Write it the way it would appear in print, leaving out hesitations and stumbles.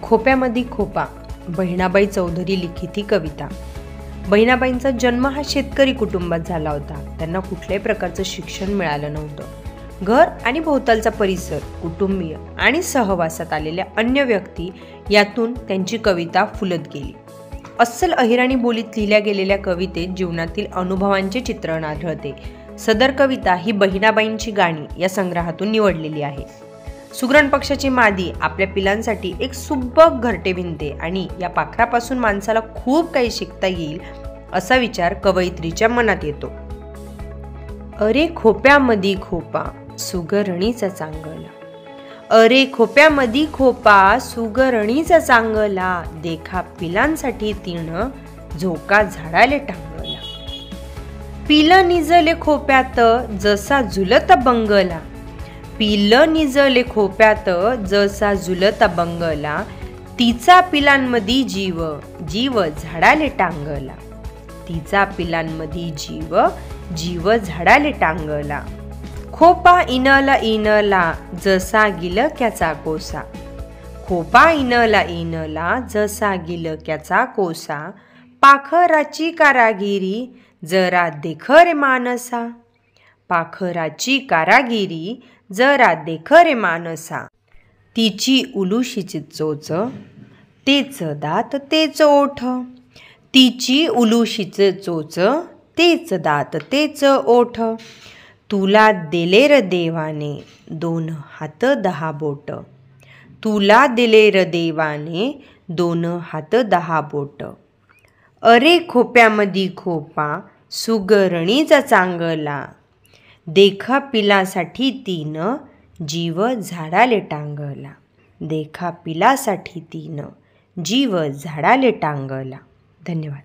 खोप्यामध्ये खोपा, बहिणाबाई चौधरी लिखित ही कविता। बहिणाबाईंचा जन्म हा शेतकरी कुटुंबात झाला होता। त्यांना कुठल्याही प्रकारचं शिक्षण मिळालं नव्हतं। घर आणि भोवतालचा परिसर, कुटुंबीय आणि सहवासात आलेल्या अन्य व्यक्ती यातून त्यांची कविता फुलत गेली। अस्सल अहिराणी बोलीत लिहिल्या गेलेल्या कवितेत जीवनातील अनुभवांचे चित्रण आढळते। सदर कविता ही बहिणाबाईंची गाणी या संग्रहातून निवडलेली आहे। सुगरण पक्षाची मादी आपल्या पिलांसाठी एक सुबक घरटे विणते आणि या पाखरापासून माणसाला खूप काही शिकता येईल असा विचार कवयित्रीच्या मनात येतो। अरे खोप्यामधी खोपा, सुगरणीचा चांगला, अरे खोप्यामधी खोपा, सुगरणीचा चांगला, देखा पिलांसाठी तिनं झोका झाडाले टांगला। पिलं निजले खोप्यात जसा झुलत बंगला, पिलं निजले खोप्यात जसा झुलता बंगला, तिचा पिलांमधी जीव, जीव झाडाले टांगला, तिचा पिलांमधी जीव, जीव झाडाले टांगला। खोपा इनला इनला जसा गिलक्याचा कोसा, खोपा इनला इनला जसा गिलक्याचा कोसा, पाखराची कारागिरी जरा देख रे मानसा, पाखराची कारागिरी जरा देख रे मानसा, तिची उलुशीची चोच, तेच दात तेच ओठ, तिची उलुशीची चोच, तेच दात तेच ओठ, तुला दिले र देवाने 2 हात 10 बोट, तुला दिले र देवाने 2 हात 10 बोट। अरे खोप्यामधी खोपा, सुगरणीचा चांगला, देखा पिलासाठी तिनं जीव झाडाले टांगला, देखा पिलासाठी तिनं जीव झाडाले टांगला। धन्यवाद।